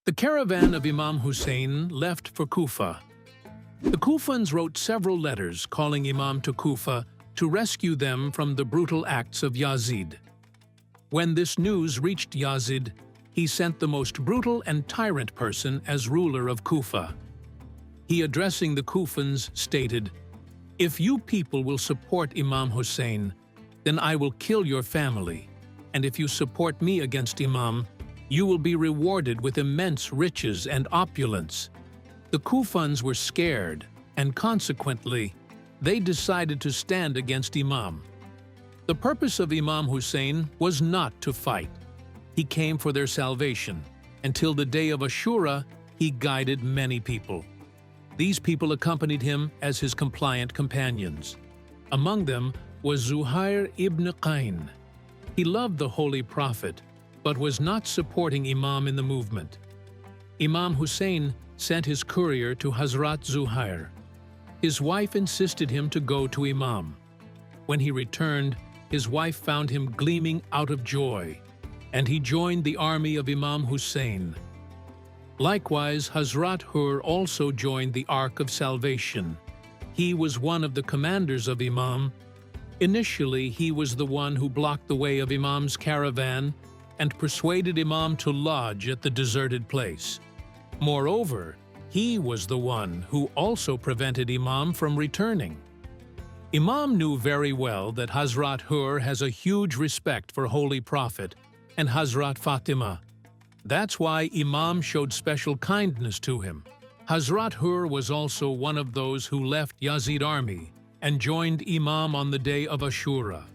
The caravan of Imam Hussain left for Kufa. The Kufans wrote several letters calling Imam to Kufa to rescue them from the brutal acts of Yazid. When this news reached Yazid, he sent the most brutal and tyrant person as ruler of Kufa. He, addressing the Kufans, stated, "If you people will support Imam Hussain, then I will kill your family, and if you support me against Imam, you will be rewarded with immense riches and opulence." The Kufans were scared, and consequently, they decided to stand against Imam. The purpose of Imam Hussain was not to fight. He came for their salvation. Until the day of Ashura, he guided many people. These people accompanied him as his compliant companions. Among them was Zuhair ibn Qayn. He loved the Holy Prophet, but was not supporting Imam in the movement. Imam Hussain sent his courier to Hazrat Zuhair. His wife insisted him to go to Imam. When he returned, his wife found him gleaming out of joy, and he joined the army of Imam Hussain. Likewise, Hazrat Hur also joined the Ark of Salvation. He was one of the commanders of Imam. Initially, he was the one who blocked the way of Imam's caravan and persuaded Imam to lodge at the deserted place. Moreover, he was the one who also prevented Imam from returning. Imam knew very well that Hazrat Hur has a huge respect for Holy Prophet and Hazrat Fatima. That's why Imam showed special kindness to him. Hazrat Hur was also one of those who left Yazid army and joined Imam on the day of Ashura.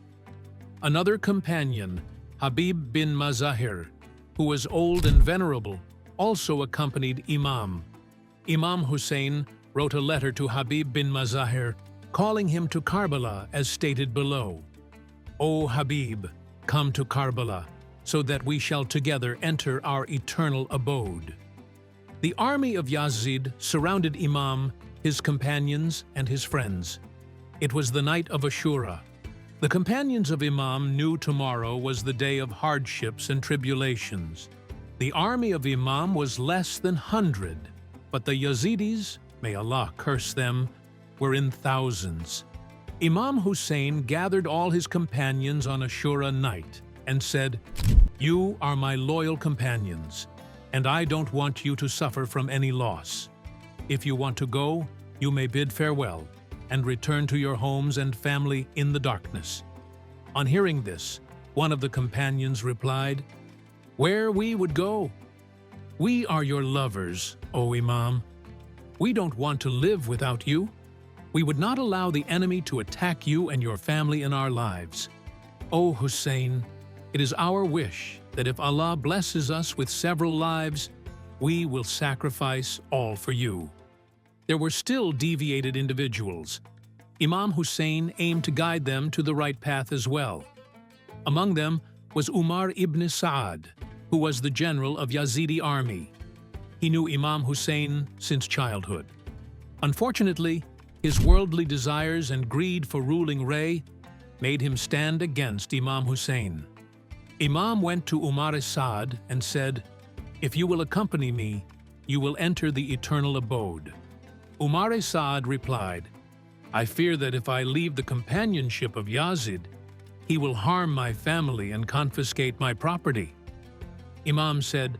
Another companion, Habib bin Mazahir, who was old and venerable, also accompanied Imam. Imam Hussain wrote a letter to Habib bin Mazahir, calling him to Karbala as stated below. "O Habib, come to Karbala, so that we shall together enter our eternal abode." The army of Yazid surrounded Imam, his companions, and his friends. It was the night of Ashura. The companions of Imam knew tomorrow was the day of hardships and tribulations. The army of Imam was less than 100, but the Yazidis, may Allah curse them, were in thousands. Imam Hussain gathered all his companions on Ashura night and said, "You are my loyal companions, and I don't want you to suffer from any loss. If you want to go, you may bid farewell and return to your homes and family in the darkness." On hearing this, one of the companions replied, "Where we would go? We are your lovers, O Imam. We don't want to live without you. We would not allow the enemy to attack you and your family in our lives. O Hussein, it is our wish that if Allah blesses us with several lives, we will sacrifice all for you." There were still deviated individuals. Imam Hussain aimed to guide them to the right path as well. Among them was Umar ibn Sa'ad, who was the general of Yazidi army. He knew Imam Hussain since childhood. Unfortunately, his worldly desires and greed for ruling Ray made him stand against Imam Hussain. Imam went to Umar Sa'ad and said, "If you will accompany me, you will enter the eternal abode." Umar Sa'ad replied, "I fear that if I leave the companionship of Yazid, he will harm my family and confiscate my property." Imam said,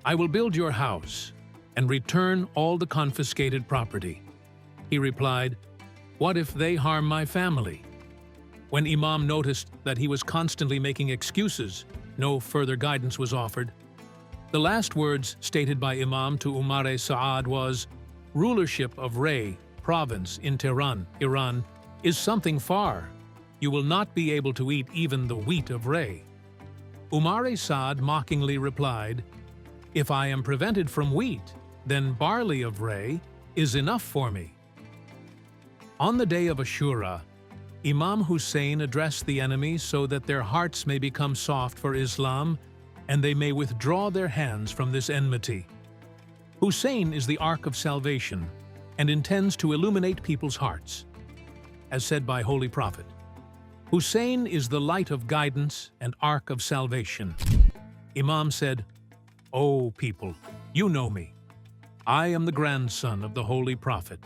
"I will build your house and return all the confiscated property." He replied, "What if they harm my family?" When Imam noticed that he was constantly making excuses, no further guidance was offered. The last words stated by Imam to Umar Sa'ad was, "Rulership of Ray province in Tehran, Iran, is something far. You will not be able to eat even the wheat of Ray." Umar Sa'ad mockingly replied, "If I am prevented from wheat, then barley of Ray is enough for me." On the day of Ashura, Imam Hussain addressed the enemy so that their hearts may become soft for Islam and they may withdraw their hands from this enmity. Hussain is the Ark of Salvation and intends to illuminate people's hearts. As said by Holy Prophet, Hussain is the light of guidance and Ark of Salvation. Imam said, "O people, You know me. I am the grandson of the Holy Prophet.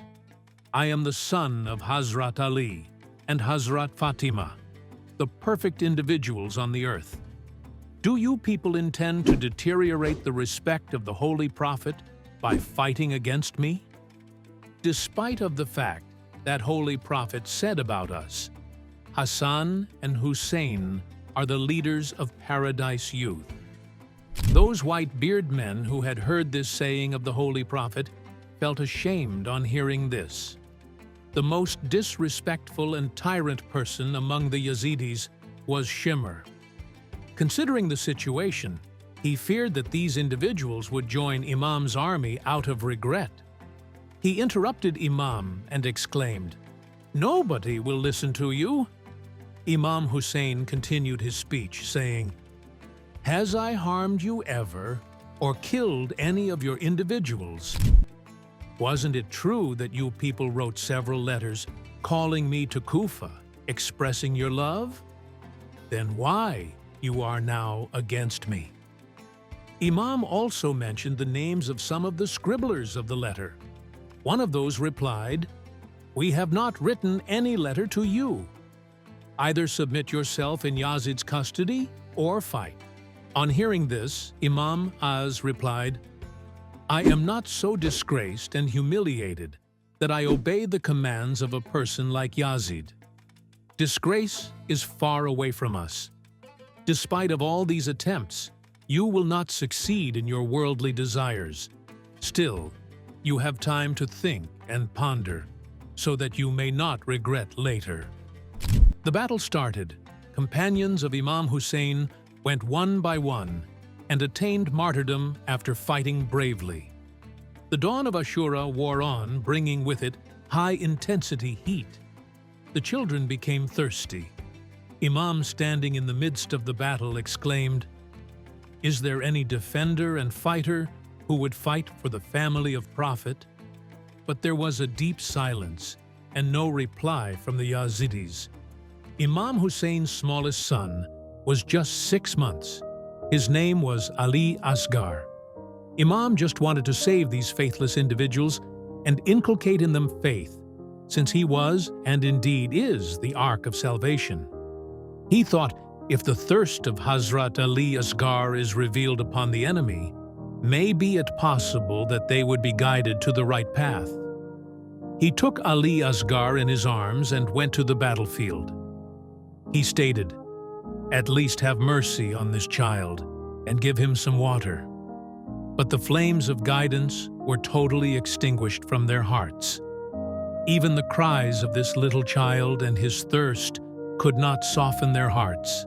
I am the son of Hazrat Ali and Hazrat Fatima, the perfect individuals on the earth. Do you people intend to deteriorate the respect of the Holy Prophet by fighting against me? Despite of the fact that Holy Prophet said about us, Hassan and Hussein are the leaders of Paradise Youth. Those white-beard men who had heard this saying of the Holy Prophet felt ashamed on hearing this. The most disrespectful and tyrant person among the Yazidis was Shimr. Considering the situation, he feared that these individuals would join Imam's army out of regret. He interrupted Imam and exclaimed, "Nobody will listen to you." Imam Hussain continued his speech, saying, "Has I harmed you ever, or killed any of your individuals? Wasn't it true that you people wrote several letters calling me to Kufa, expressing your love? Then why you are now against me?" Imam also mentioned the names of some of the scribblers of the letter. One of those replied, "We have not written any letter to you. Either submit yourself in Yazid's custody or fight." On hearing this, Imam Az replied, "I am not so disgraced and humiliated that I obey the commands of a person like Yazid. Disgrace is far away from us. Despite of all these attempts, you will not succeed in your worldly desires. Still, you have time to think and ponder, so that you may not regret later." The battle started. Companions of Imam Hussain went one by one and attained martyrdom after fighting bravely. The dawn of Ashura wore on, bringing with it high-intensity heat. The children became thirsty. Imam, standing in the midst of the battle, exclaimed, "Is there any defender and fighter who would fight for the family of Prophet?" But there was a deep silence and no reply from the Yazidis. Imam Hussein's smallest son was just 6 months. His name was Ali Asghar. Imam just wanted to save these faithless individuals and inculcate in them faith, since he was, and indeed is, the Ark of Salvation. He thought, if the thirst of Hazrat Ali Asghar is revealed upon the enemy, may be it possible that they would be guided to the right path. He took Ali Asghar in his arms and went to the battlefield. He stated, "At least have mercy on this child and give him some water." But the flames of guidance were totally extinguished from their hearts. Even the cries of this little child and his thirst could not soften their hearts.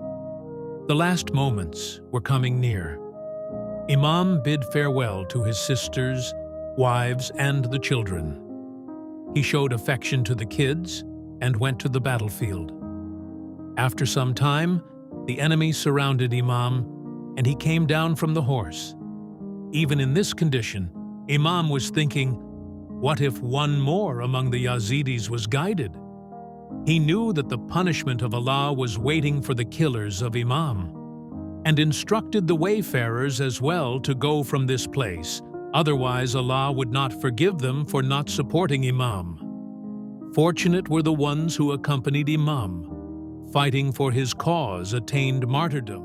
The last moments were coming near. Imam bid farewell to his sisters, wives, and the children. He showed affection to the kids and went to the battlefield. After some time, the enemy surrounded Imam, and he came down from the horse. Even in this condition, Imam was thinking, what if one more among the Yazidis was guided? He knew that the punishment of Allah was waiting for the killers of Imam, and instructed the wayfarers as well to go from this place, otherwise Allah would not forgive them for not supporting Imam. Fortunate were the ones who accompanied Imam. Fighting for his cause attained martyrdom.